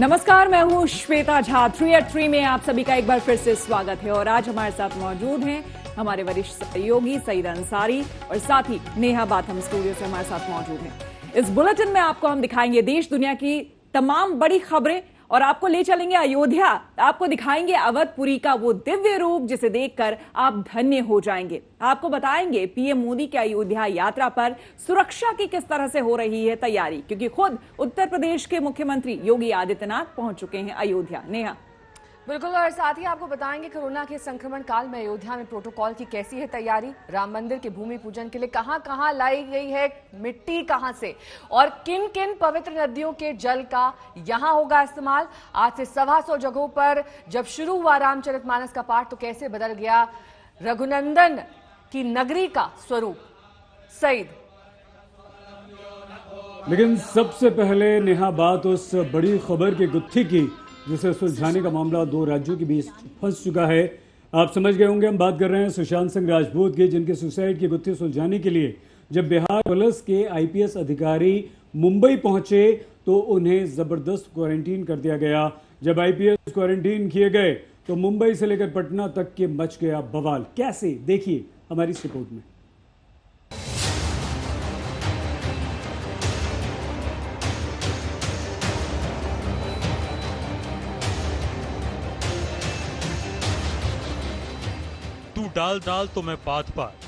नमस्कार, मैं हूं श्वेता झा। 3 at 3 में आप सभी का एक बार फिर से स्वागत है और आज हमारे साथ मौजूद हैं हमारे वरिष्ठ सहयोगी सईद अंसारी और साथ ही नेहा बाथम स्टूडियो से हमारे साथ मौजूद हैं। इस बुलेटिन में आपको हम दिखाएंगे देश दुनिया की तमाम बड़ी खबरें और आपको ले चलेंगे अयोध्या। आपको दिखाएंगे अवधपुरी का वो दिव्य रूप जिसे देखकर आप धन्य हो जाएंगे। आपको बताएंगे पीएम मोदी की अयोध्या यात्रा पर सुरक्षा की किस तरह से हो रही है तैयारी, क्योंकि खुद उत्तर प्रदेश के मुख्यमंत्री योगी आदित्यनाथ पहुंच चुके हैं अयोध्या। नेहा। बिल्कुल, और साथ ही आपको बताएंगे कोरोना के संक्रमण काल में अयोध्या में प्रोटोकॉल की कैसी है तैयारी, राम मंदिर के भूमि पूजन के लिए कहां-कहां लाई गई है मिट्टी, कहां से, और किन किन पवित्र नदियों के जल का यहां होगा इस्तेमाल। आज से 125 जगहों पर जब शुरू हुआ रामचरितमानस का पाठ तो कैसे बदल गया रघुनंदन की नगरी का स्वरूप। सईद। लेकिन सबसे पहले नेहा बात उस बड़ी खबर की गुत्थी की जिसे सुलझाने का मामला दो राज्यों के बीच फंस चुका है। आप समझ गए होंगे हम बात कर रहे हैं सुशांत सिंह राजपूत की, जिनके सुसाइड की गुत्थी सुलझाने के लिए जब बिहार पुलिस के आईपीएस अधिकारी मुंबई पहुंचे तो उन्हें जबरदस्त क्वारंटीन कर दिया गया। जब आईपीएस क्वारंटीन किए गए तो मुंबई से लेकर पटना तक के मच गया बवाल। कैसे, देखिए हमारी इस रिपोर्ट में। डाल डाल तो मैं पात पात।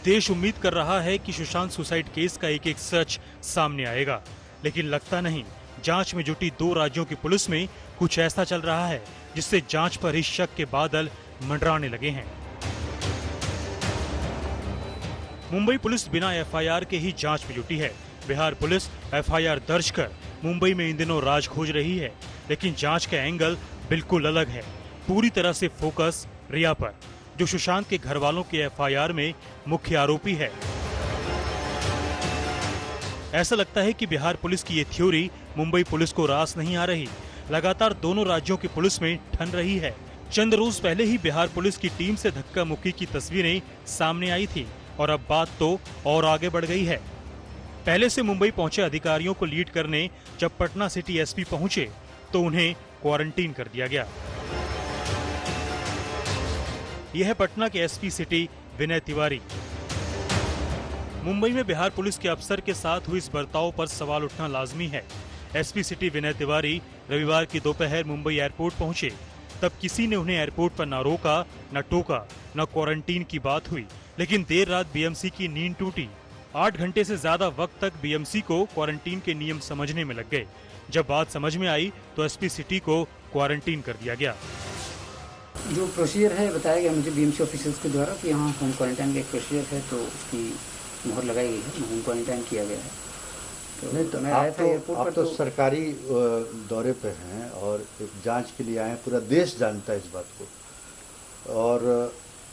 देश उम्मीद कर रहा है कि सुशांत सुसाइड केस का एक एक सच सामने आएगा, लेकिन लगता नहीं। जांच में जुटी दो राज्यों की पुलिस में कुछ ऐसा चल रहा है जिससे जांच पर ही शक के बादल मंडराने लगे हैं। मुंबई पुलिस बिना एफआईआर के ही जांच में जुटी है। बिहार पुलिस एफआईआर दर्ज कर मुंबई में इन दिनों राज खोज रही है, लेकिन जांच का एंगल बिल्कुल अलग है। पूरी तरह से फोकस रिया पर, जो सुशांत के घर वालों के एफआईआर में मुख्य आरोपी है। ऐसा लगता है कि बिहार पुलिस की ये थ्योरी मुंबई पुलिस को रास नहीं आ रही। लगातार दोनों राज्यों की पुलिस में ठन रही है। चंद रोज पहले ही बिहार पुलिस की टीम से धक्का मुक्की की तस्वीरें सामने आई थी और अब बात तो और आगे बढ़ गई है। पहले से मुंबई पहुंचे अधिकारियों को लीड करने जब पटना सिटी एसपी पहुंचे तो उन्हें क्वारंटीन कर दिया गया। यह है पटना के एसपी सिटी विनय तिवारी। मुंबई में बिहार पुलिस के अफसर के साथ हुई इस बर्ताव पर सवाल उठना लाजमी है। एसपी सिटी विनय तिवारी रविवार की दोपहर मुंबई एयरपोर्ट पहुंचे, तब किसी ने उन्हें एयरपोर्ट पर न रोका, न टोका, न क्वारंटीन की बात हुई। लेकिन देर रात बीएमसी की नींद टूटी। 8 घंटे से ज्यादा वक्त तक बीएमसी को क्वारंटीन के नियम समझने में लग गए। जब बात समझ में आई तो एसपी सिटी को क्वारंटीन कर दिया गया। जो प्रोसीजर है बताया गया मुझे बीएमसी ऑफिसर्स के द्वारा कि यहाँ होम क्वारंटाइन का एक प्रोसीजर है, तो उसकी मोहर लगाई गई है, होम क्वारंटाइन किया गया है। तो नहीं तो मैं आया था एयरपोर्ट पर। तो सरकारी दौरे पे हैं और एक जांच के लिए आए हैं। पूरा देश जानता है इस बात को, और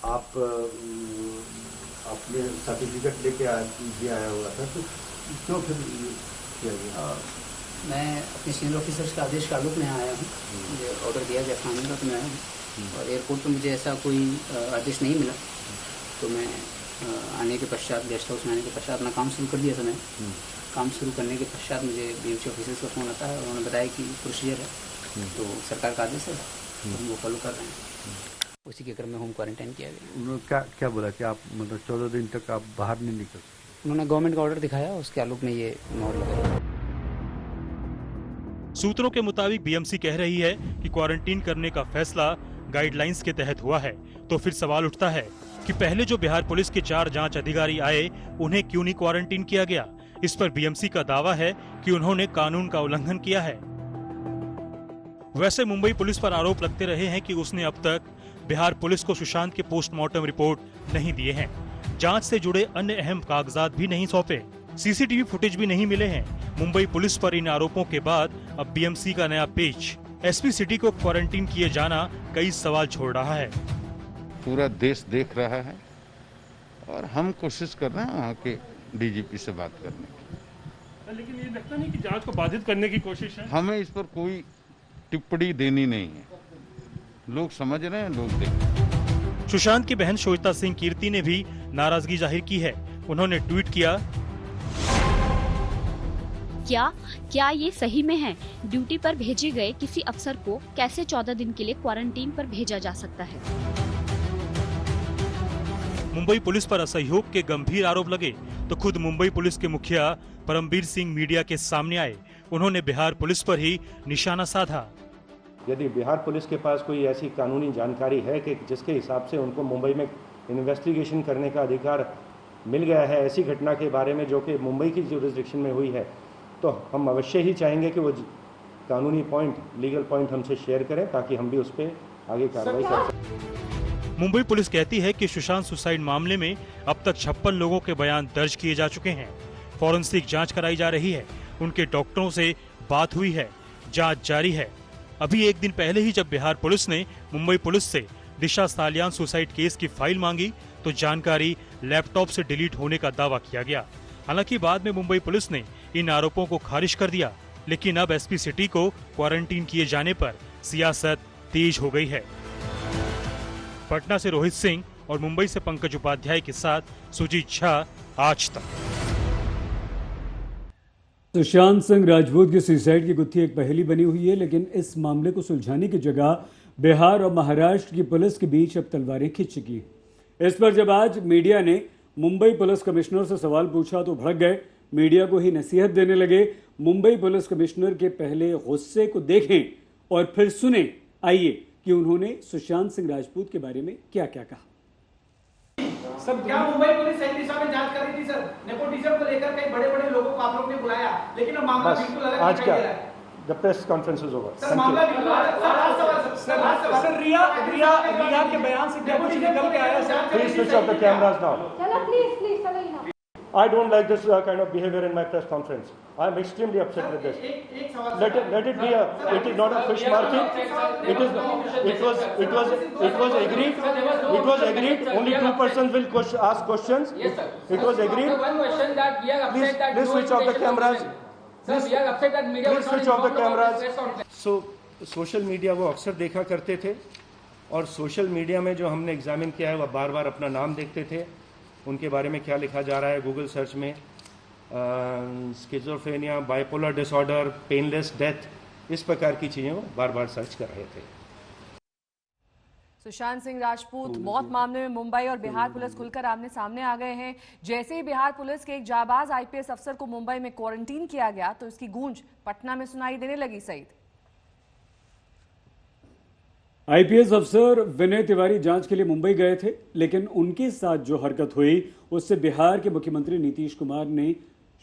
आप अपने सर्टिफिकेट लेके आया हुआ था, तो क्यों फिर किया गया? मैं अपने सीनियर ऑफिसर्स का आदेश का आलोक में आया हूँ। मुझे ऑर्डर दिया गया खाने का, तो मैं आया हूँ और एयरपोर्ट पर मुझे ऐसा कोई आदेश नहीं मिला। तो मैं आने के पश्चात, गेस्ट हाउस में आने के पश्चात अपना काम शुरू कर दिया था। मैं काम शुरू करने के पश्चात मुझे बीएमसी ऑफिसर्स का फ़ोन आता है और उन्होंने बताया कि प्रोसीजर है, तो सरकार का आदेश है, तो हम वो फॉलो कर रहे हैं। उसी के क्रम में होम क्वारंटाइन किया गया। उन्होंने क्या बोला कि आप मतलब 14 दिन तक आप बाहर नहीं निकल सकते? उन्होंने गवर्नमेंट का ऑर्डर दिखाया, उसके आलोक में ये मोहर लगाई। सूत्रों के मुताबिक बीएमसी कह रही है कि क्वारंटीन करने का फैसला गाइडलाइंस के तहत हुआ है। तो फिर सवाल उठता है कि पहले जो बिहार पुलिस के 4 जांच अधिकारी आए उन्हें क्यों नहीं क्वारंटीन किया गया। इस पर बीएमसी का दावा है कि उन्होंने कानून का उल्लंघन किया है। वैसे मुंबई पुलिस पर आरोप लगते रहे हैं कि उसने अब तक बिहार पुलिस को सुशांत के पोस्टमार्टम रिपोर्ट नहीं दिए हैं। जांच से जुड़े अन्य अहम कागजात भी नहीं सौंपे, सीसीटीवी फुटेज भी नहीं मिले हैं। मुंबई पुलिस पर इन आरोपों के बाद अब बीएमसी का नया पेच। एसपी सिटी को क्वारंटीन किए जाना कई सवाल छोड़ रहा है। पूरा देश देख रहा है और हम कोशिश कर रहे हैं वहाँ के डीजीपी से बात करने की। लेकिन ये लगता नहीं कि जांच को बाधित करने की कोशिश है? हमें इस पर कोई टिप्पणी देनी नहीं है। लोग समझ रहे हैं, लोग देख रहे हैं। सुशांत की बहन श्वेता सिंह कीर्ति ने भी नाराजगी जाहिर की है। उन्होंने ट्वीट किया, क्या ये सही में है? ड्यूटी पर भेजे गए किसी अफसर को कैसे 14 दिन के लिए क्वारंटीन पर भेजा जा सकता है? मुंबई पुलिस पर असहयोग के गंभीर आरोप लगे तो खुद मुंबई पुलिस के मुखिया परमबीर सिंह मीडिया के सामने आए। उन्होंने बिहार पुलिस पर ही निशाना साधा। यदि बिहार पुलिस के पास कोई ऐसी कानूनी जानकारी है कि जिसके हिसाब से उनको मुंबई में इन्वेस्टिगेशन करने का अधिकार मिल गया है ऐसी घटना के बारे में जो कि मुंबई की जुरिस्डिक्शन में हुई है, तो हम अवश्य ही चाहेंगे कि वो कानूनी पॉइंट, लीगल पॉइंट हमसे शेयर करें ताकि हम भी उस पर आगे कार्रवाई कर सकें। मुंबई पुलिस कहती है कि सुशांत सुसाइड मामले में अब तक 56 लोगों के बयान दर्ज किए जा चुके हैं। फॉरेंसिक जांच कराई जा रही है, उनके डॉक्टरों से बात हुई है, जांच जारी है। अभी एक दिन पहले ही जब बिहार पुलिस ने मुंबई पुलिस से दिशा सालियान सुसाइड केस की फाइल मांगी तो जानकारी लैपटॉप से डिलीट होने का दावा किया गया। हालांकि बाद में मुंबई पुलिस ने इन आरोपों को खारिज कर दिया, लेकिन अब एसपी सिटी को क्वारंटीन किए जाने पर सियासत तेज हो गई है। पटना से रोहित सिंह और मुंबई से पंकज उपाध्याय के साथ सुजीत झा, आज तक। सुशांत सिंह राजपूत की सुसाइड की गुत्थी एक पहेली बनी हुई है, लेकिन इस मामले को सुलझाने की जगह बिहार और महाराष्ट्र की पुलिस के बीच अब तलवारें खिंच चुकी हैं। इस पर जब आज मीडिया ने मुंबई पुलिस कमिश्नर से सवाल पूछा तो भड़क गए, मीडिया को ही नसीहत देने लगे। मुंबई पुलिस कमिश्नर के पहले गुस्से को देखें और फिर सुने, आइए कि उन्होंने सुशांत सिंह राजपूत के बारे में क्या क्या कहा। सर, क्या मुंबई पुलिस सही दिशा में जांच कर रही थी? सर, नेपोटिज्म को लेकर कई बड़े-बड़े लोगों को आप लोग ने बुलाया, लेकिन अब मामला बिल्कुल अलग आज क्या दिखाई दे रहा है। The press conference is over. Sir, मामला बिल्कुल अलग। सर, रिया के बयान से क्या कुछ निकल के आया? Sir, please switch off the cameras now. चलो प्लीज चलो ना। I don't like this kind of behavior in my press conference. I am extremely upset with this. Let it be a. It is not a fish market. It was agreed. It was agreed. Only 2 persons will ask questions. Yes, sir. It was agreed. One question that we are upset that please switch off the cameras. Sir, we are upset that media Please switch off the cameras. So, social media वो अक्सर देखा करते थे और social media में जो हमने examine किया है वह बार बार अपना नाम देखते थे, उनके बारे में क्या लिखा जा रहा है गूगल सर्च में, schizophrenia, bipolar disorder, painless death, इस प्रकार की चीज़ें वो बार बार सर्च कर रहे थे। सुशांत सिंह राजपूत मौत मामले में मुंबई और बिहार पुलिस खुलकर आमने सामने आ गए हैं। जैसे ही बिहार पुलिस के एक जाबाज आईपीएस अफसर को मुंबई में क्वारंटीन किया गया तो इसकी गूंज पटना में सुनाई देने लगी। सईद, आईपीएस अफसर विनय तिवारी जांच के लिए मुंबई गए थे, लेकिन उनके साथ जो हरकत हुई उससे बिहार के मुख्यमंत्री नीतीश कुमार ने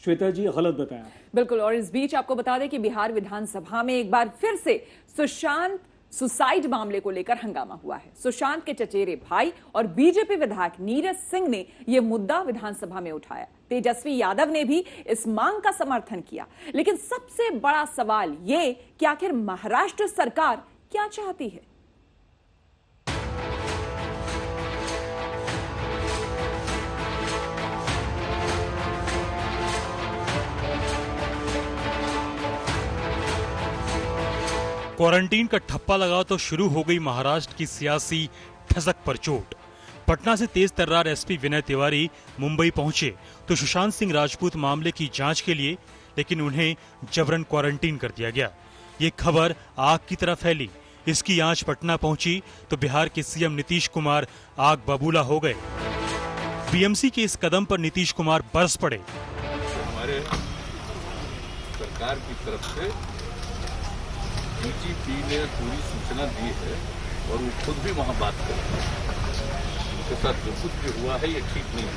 श्वेता जी गलत बताया। बिल्कुल, और इस बीच आपको बता दें कि बिहार विधानसभा में एक बार फिर से सुशांत सुसाइड मामले को लेकर हंगामा हुआ है। सुशांत के चचेरे भाई और बीजेपी विधायक नीरज सिंह ने यह मुद्दा विधानसभा में उठाया। तेजस्वी यादव ने भी इस मांग का समर्थन किया, लेकिन सबसे बड़ा सवाल यह कि आखिर महाराष्ट्र सरकार क्या चाहती है। क्वारंटीन का ठप्पा लगा तो शुरू हो गई महाराष्ट्र की सियासी ठसक पर चोट। पटना से तेज तर्रार एसपी विनय तिवारी मुंबई पहुंचे तो सुशांत सिंह राजपूत मामले की जांच के लिए, लेकिन उन्हें जबरन क्वारंटीन कर दिया गया। ये खबर आग की तरह फैली। इसकी आंच पटना पहुंची तो बिहार के सीएम नीतीश कुमार आग बबूला हो गए। बीएमसी के इस कदम पर नीतीश कुमार बरस पड़े। हमारे सरकार की तरफ से डीजीपी ने पूरी सूचना दी है और वो खुद भी वहाँ बात कर रहे हैं। उनके साथ जो कुछ भी हुआ है ये ठीक नहीं है,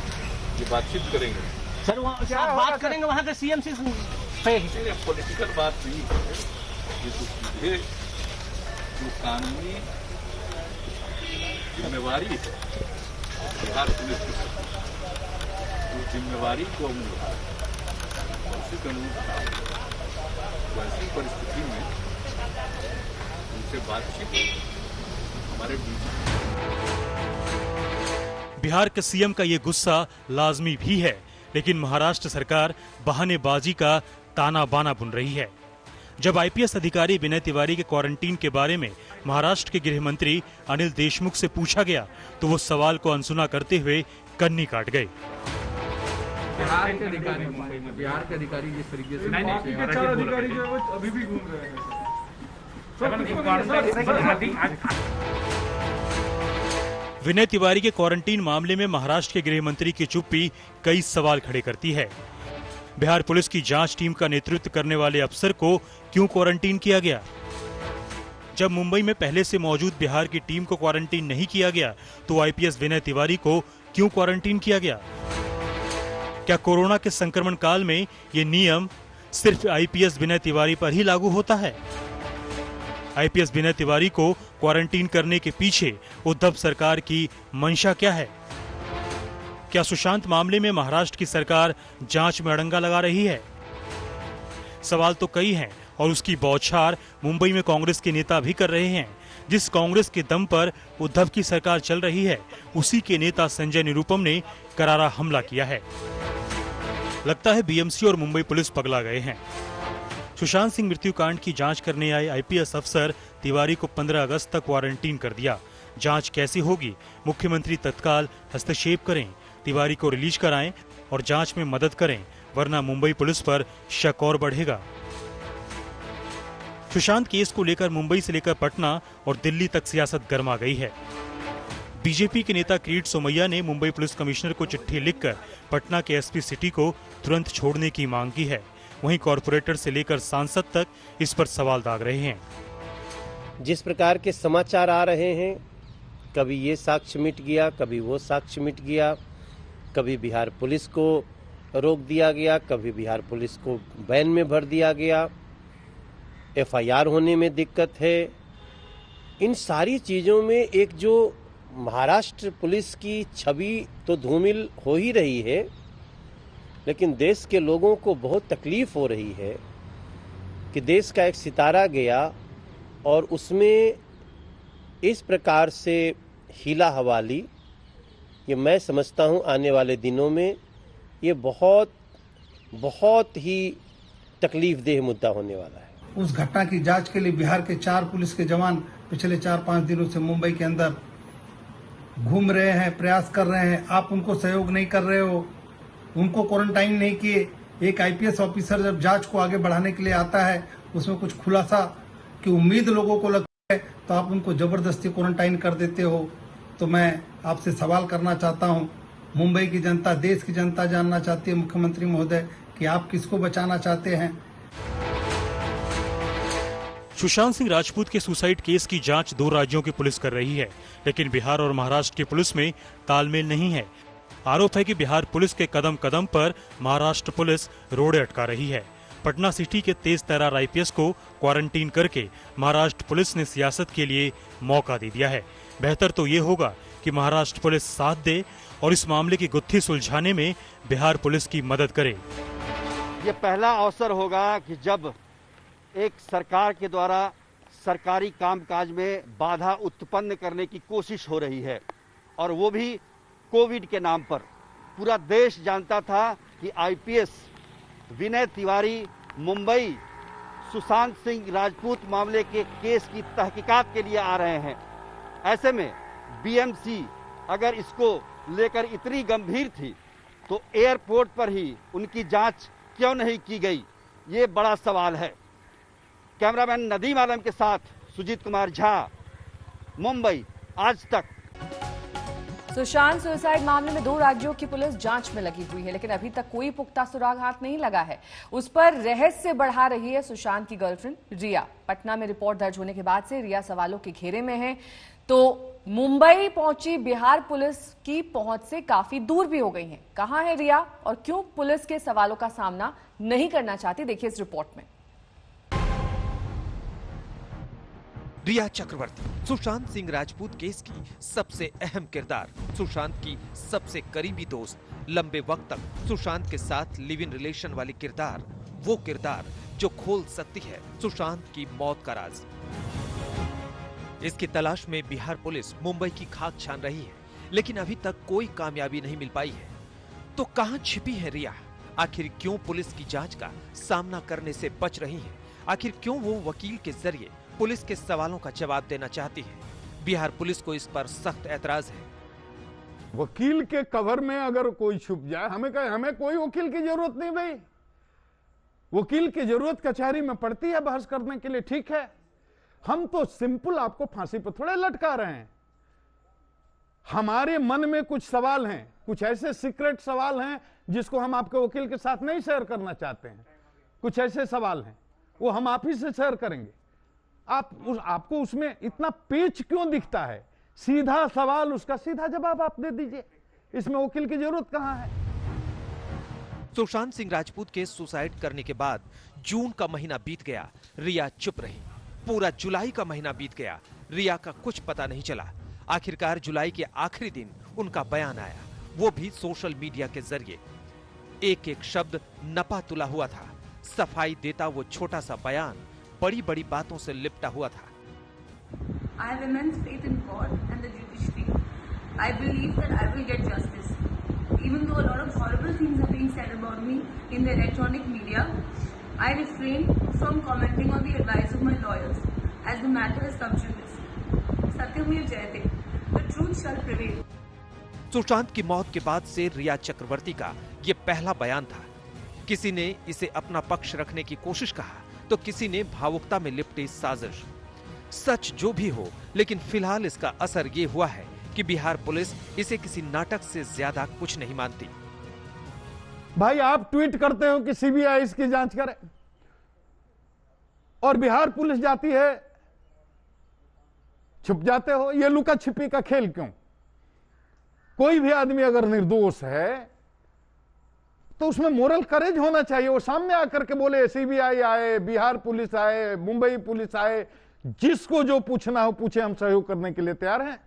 ये बातचीत करेंगे। सर, वहाँ बात करेंगे वहाँ के सीएम से पॉलिटिकल बात नहीं है, ये तो सीधे जो कानूनी जिम्मेवारी है बिहार पुलिस की, उस जिम्मेवारी को हम उसी कानून वैसी परिस्थिति में उनसे बातचीत हमारे बिहार के सीएम का ये गुस्सा लाजमी भी है, लेकिन महाराष्ट्र सरकार बहानेबाजी का ताना बाना बुन रही है। जब आईपीएस अधिकारी विनय तिवारी के क्वारंटीन के बारे में महाराष्ट्र के गृह मंत्री अनिल देशमुख से पूछा गया तो वो सवाल को अनसुना करते हुए कन्नी काट गए। बिहार के अधिकारी मुंबई में, बिहार के अधिकारी जिस तरीके से बाकी के 4 अधिकारी जो है वो अभी भी घूम रहे हैं विनय तिवारी के क्वारंटीन मामले में महाराष्ट्र के गृह मंत्री की चुप्पी कई सवाल खड़े करती है। बिहार पुलिस की जांच टीम का नेतृत्व करने वाले अफसर को क्यों क्वारंटीन किया गया? जब मुंबई में पहले से मौजूद बिहार की टीम को क्वारंटीन नहीं किया गया तो आईपीएस विनय तिवारी को क्यों क्वारंटीन किया गया? क्या कोरोना के संक्रमण काल में ये नियम सिर्फ आईपीएस विनय तिवारी पर ही लागू होता है? आईपीएस विनय तिवारी को क्वारंटीन करने के पीछे उद्धव सरकार की मंशा क्या है? क्या सुशांत मामले में महाराष्ट्र की सरकार जांच में अड़ंगा लगा रही है? सवाल तो कई हैं और उसकी बौछार मुंबई में कांग्रेस के नेता भी कर रहे हैं। जिस कांग्रेस के दम पर उद्धव की सरकार चल रही है, उसी के नेता संजय निरुपम ने करारा हमला किया है। लगता है बीएमसी और मुंबई पुलिस पगला गए हैं। सुशांत सिंह मृत्यु कांड की जांच करने आए आईपीएस अफसर तिवारी को 15 अगस्त तक क्वारंटीन कर दिया। जांच कैसी होगी? मुख्यमंत्री तत्काल हस्तक्षेप करें, तिवारी को रिलीज कराएं और जांच में मदद करें, वरना मुंबई पुलिस पर शक और बढ़ेगा। सुशांत केस को लेकर मुंबई से लेकर पटना और दिल्ली तक सियासत गर्मा गई है। बीजेपी के नेता किरीट सोमैया ने मुंबई पुलिस कमिश्नर को चिट्ठी लिखकर पटना के एसपी सिटी को तुरंत छोड़ने की मांग की है। वहीं कॉरपोरेटर से लेकर सांसद तक इस पर सवाल दाग रहे हैं। जिस प्रकार के समाचार आ रहे हैं, कभी ये साक्ष्य मिट गया, कभी वो साक्ष्य मिट गया, कभी बिहार पुलिस को रोक दिया गया, कभी बिहार पुलिस को बैन में भर दिया गया, एफआईआर होने में दिक्कत है। इन सारी चीज़ों में एक जो महाराष्ट्र पुलिस की छवि तो धूमिल हो ही रही है, लेकिन देश के लोगों को बहुत तकलीफ हो रही है कि देश का एक सितारा गया और उसमें इस प्रकार से हीला हवाली। ये मैं समझता हूँ आने वाले दिनों में ये बहुत बहुत ही तकलीफदेह मुद्दा होने वाला है। उस घटना की जांच के लिए बिहार के 4 पुलिस के जवान पिछले 4-5 दिनों से मुंबई के अंदर घूम रहे हैं, प्रयास कर रहे हैं। आप उनको सहयोग नहीं कर रहे हो, उनको क्वारंटाइन नहीं किए। एक आईपीएस ऑफिसर जब जांच को आगे बढ़ाने के लिए आता है, उसमें कुछ खुलासा की उम्मीद लोगों को लगती है, तो आप उनको जबरदस्ती क्वारंटाइन कर देते हो। तो मैं आपसे सवाल करना चाहता हूं, मुंबई की जनता, देश की जनता जानना चाहती है मुख्यमंत्री महोदय कि आप किसको बचाना चाहते हैं। सुशांत सिंह राजपूत के सुसाइड केस की जांच 2 राज्यों की पुलिस कर रही है, लेकिन बिहार और महाराष्ट्र की पुलिस में तालमेल नहीं है। आरोप है कि बिहार पुलिस के कदम कदम पर महाराष्ट्र पुलिस रोड़े अटका रही है। पटना सिटी के तेज तर्रार आईपीएस को क्वारंटीन करके महाराष्ट्र पुलिस ने सियासत के लिए मौका दे दिया है। बेहतर तो ये होगा कि महाराष्ट्र पुलिस साथ दे और इस मामले की गुत्थी सुलझाने में बिहार पुलिस की मदद करे। ये पहला अवसर होगा कि जब एक सरकार के द्वारा सरकारी कामकाज में बाधा उत्पन्न करने की कोशिश हो रही है, और वो भी कोविड के नाम पर। पूरा देश जानता था कि आईपीएस विनय तिवारी मुंबई सुशांत सिंह राजपूत मामले के केस की तहकीकात के लिए आ रहे हैं। ऐसे में बीएमसी अगर इसको लेकर इतनी गंभीर थी तो एयरपोर्ट पर ही उनकी जांच क्यों नहीं की गई, ये बड़ा सवाल है। कैमरामैन नदीम आलम के साथ सुजीत कुमार झा, मुंबई, आज तक। सुशांत सुसाइड मामले में 2 राज्यों की पुलिस जांच में लगी हुई है, लेकिन अभी तक कोई पुख्ता सुराग हाथ नहीं लगा है। उस पर रहस्य बढ़ा रही है सुशांत की गर्लफ्रेंड रिया। पटना में रिपोर्ट दर्ज होने के बाद से रिया सवालों के घेरे में है, तो मुंबई पहुंची बिहार पुलिस की पहुंच से काफी दूर भी हो गई है। कहां है रिया और क्यों पुलिस के सवालों का सामना नहीं करना चाहती, देखिए इस रिपोर्ट में। रिया चक्रवर्ती, सुशांत सिंह राजपूत केस की सबसे अहम किरदार, सुशांत की सबसे करीबी दोस्त, लंबे वक्त तक सुशांत के साथ लिव इन रिलेशन वाली किरदार, वो किरदार जो खोल सकती है सुशांत की मौत का राज। इसकी तलाश में बिहार पुलिस मुंबई की खाक छान रही है, लेकिन अभी तक कोई कामयाबी नहीं मिल पाई है। तो कहां छिपी है रिया? आखिर क्यों पुलिस की जांच का सामना करने से बच रही है? आखिर क्यों वो वकील के जरिए पुलिस के सवालों का जवाब देना चाहती है? बिहार पुलिस को इस पर सख्त ऐतराज है। वकील के कवर में अगर कोई छुप जाए, हमें कोई वकील की जरूरत नहीं भाई। वकील की जरूरत कचहरी में पड़ती है बहस करने के लिए, ठीक है। हम तो सिंपल आपको फांसी पर थोड़े लटका रहे हैं। हमारे मन में कुछ सवाल हैं, कुछ ऐसे सीक्रेट सवाल हैं जिसको हम आपके वकील के साथ नहीं शेयर करना चाहते हैं। कुछ ऐसे सवाल हैं, वो हम आप ही से शेयर करेंगे। आपको उसमें इतना पेच क्यों दिखता है? सीधा सवाल, उसका सीधा जवाब आप दे दीजिए, इसमें वकील की जरूरत कहां है? सुशांत सिंह राजपूत के सुसाइड करने के बाद जून का महीना बीत गया, रिया चुप रही। पूरा जुलाई का महीना बीत गया, रिया का कुछ पता नहीं चला। आखिरकार जुलाई के आखिरी दिन उनका बयान आया, वो भी सोशल मीडिया के जरिए। एक एक शब्द नपा तुला हुआ था। सफाई देता वो छोटा सा बयान बड़ी बड़ी बातों से लिपटा हुआ था। I have immense faith in God and the judiciary. I believe that I will get justice. Even though a lot of horrible things are being said about me in the electronic media, I refrain from commenting on the advice of my lawyers, as the matter is sub judice. Satyamir Jayate, the truth shall prevail. Sushant की मौत के बाद से रिया चक्रवर्ती का ये पहला बयान था। किसी ने इसे अपना पक्ष रखने की कोशिश कहा, तो किसी ने भावुकता में लिपटी साजिश। सच जो भी हो, लेकिन फिलहाल इसका असर ये हुआ है कि बिहार पुलिस इसे किसी नाटक से ज्यादा कुछ नहीं मानती। भाई आप ट्वीट करते हो कि सीबीआई इसकी जांच करे, और बिहार पुलिस जाती है, छुप जाते हो। ये लुका छिपी का खेल क्यों? कोई भी आदमी अगर निर्दोष है तो उसमें मोरल करेज होना चाहिए। वो सामने आकर के बोले, सीबीआई आए, बिहार पुलिस आए, मुंबई पुलिस आए, जिसको जो पूछना हो पूछे, हम सहयोग करने के लिए तैयार हैं।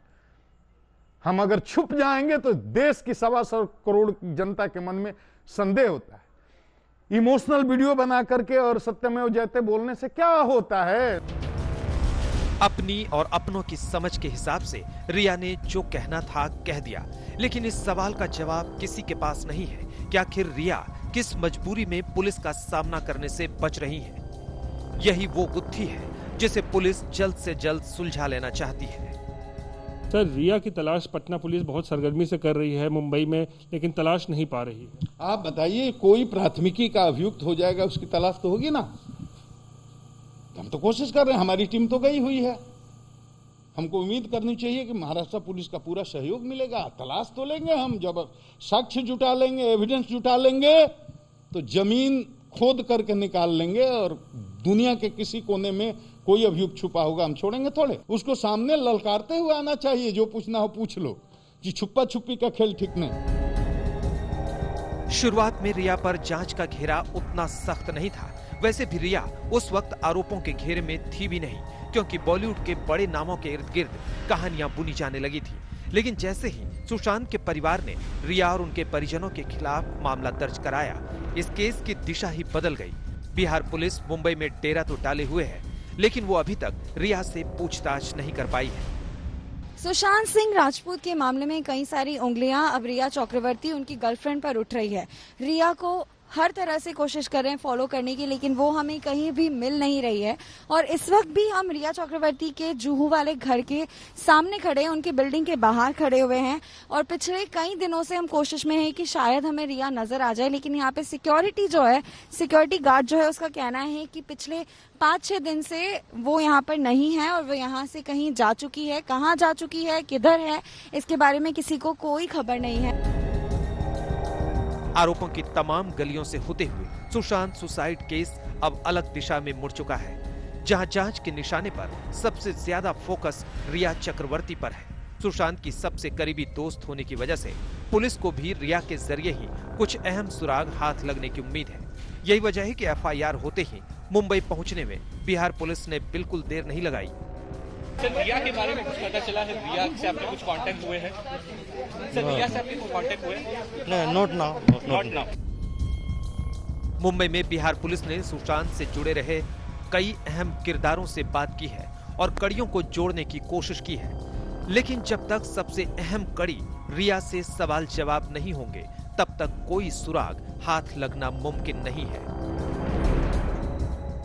हम अगर छुप जाएंगे तो देश की 125 करोड़ जनता के मन में संदेह होता है। इमोशनल वीडियो बना करके और सत्यमेव जयते बोलने से क्या होता है? अपनी और अपनों की समझ के हिसाब से रिया ने जो कहना था कह दिया, लेकिन इस सवाल का जवाब किसी के पास नहीं है कि आखिर रिया किस मजबूरी में पुलिस का सामना करने से बच रही है। यही वो गुत्थी है जिसे पुलिस जल्द से जल्द सुलझा लेना चाहती है। सर, रिया की तलाश पटना पुलिस बहुत सरगर्मी से कर रही है मुंबई में, लेकिन तलाश नहीं पा रही। आप बताइए, कोई प्राथमिकी का अभियुक्त हो जाएगा, उसकी तलाश तो होगी ना। हम तो कोशिश कर रहे हैं, हमारी टीम तो गई हुई है। हमको उम्मीद करनी चाहिए कि महाराष्ट्र पुलिस का पूरा सहयोग मिलेगा। तलाश तो लेंगे हम, जब साक्ष्य जुटा लेंगे, एविडेंस जुटा लेंगे, तो जमीन खोद करके निकाल लेंगे, और दुनिया के किसी कोने में कोई अभियुक्त छुपा होगा हम छोड़ेंगे थोड़े। उसको सामने ललकारते हुए आना चाहिए, जो पूछना हो पूछ लो। कि छुपा छुपी का खेल ठीक नहीं। शुरुआत में रिया पर जांच का घेरा उतना सख्त नहीं था। वैसे भी रिया उस वक्त आरोपों के घेरे में थी भी नहीं, क्योंकि बॉलीवुड के बड़े नामों के इर्द गिर्द कहानियां बुनी जाने लगी थी। लेकिन जैसे ही सुशांत के परिवार ने रिया और उनके परिजनों के खिलाफ मामला दर्ज कराया, इस केस की दिशा ही बदल गई। बिहार पुलिस मुंबई में डेरा तो डाले हुए है, लेकिन वो अभी तक रिया से पूछताछ नहीं कर पाई है। सुशांत सिंह राजपूत के मामले में कई सारी उंगलियां अब रिया चक्रवर्ती, उनकी गर्लफ्रेंड, पर उठ रही है। रिया को हर तरह से कोशिश कर रहे हैं फॉलो करने की, लेकिन वो हमें कहीं भी मिल नहीं रही है। और इस वक्त भी हम रिया चक्रवर्ती के जुहू वाले घर के सामने खड़े हैं, उनकी बिल्डिंग के बाहर खड़े हुए हैं, और पिछले कई दिनों से हम कोशिश में हैं कि शायद हमें रिया नजर आ जाए। लेकिन यहाँ पे सिक्योरिटी जो है, सिक्योरिटी गार्ड जो है, उसका कहना है कि पिछले 5-6 दिन से वो यहाँ पर नहीं है, और वो यहाँ से कहीं जा चुकी है। कहाँ जा चुकी है, किधर है, इसके बारे में किसी को कोई खबर नहीं है। आरोपों की तमाम गलियों से होते हुए सुशांत सुसाइड केस अब अलग दिशा में मुड़ चुका है, जहां जांच के निशाने पर सबसे ज्यादा फोकस रिया चक्रवर्ती पर है। सुशांत की सबसे करीबी दोस्त होने की वजह से पुलिस को भी रिया के जरिए ही कुछ अहम सुराग हाथ लगने की उम्मीद है। यही वजह है कि एफआईआर होते ही मुंबई पहुंचने में बिहार पुलिस ने बिल्कुल देर नहीं लगाई। सर, रिया के बारे में कुछ पता चला है? रिया से आपके कुछ कांटेक्ट हुए हैं? सर, रिया से आपके कुछ कांटेक्ट हुए हैं? Not now. मुंबई में बिहार पुलिस ने सुशांत से जुड़े रहे कई अहम किरदारों से बात की है और कड़ियों को जोड़ने की कोशिश की है, लेकिन जब तक सबसे अहम कड़ी रिया से सवाल जवाब नहीं होंगे, तब तक कोई सुराग हाथ लगना मुमकिन नहीं है।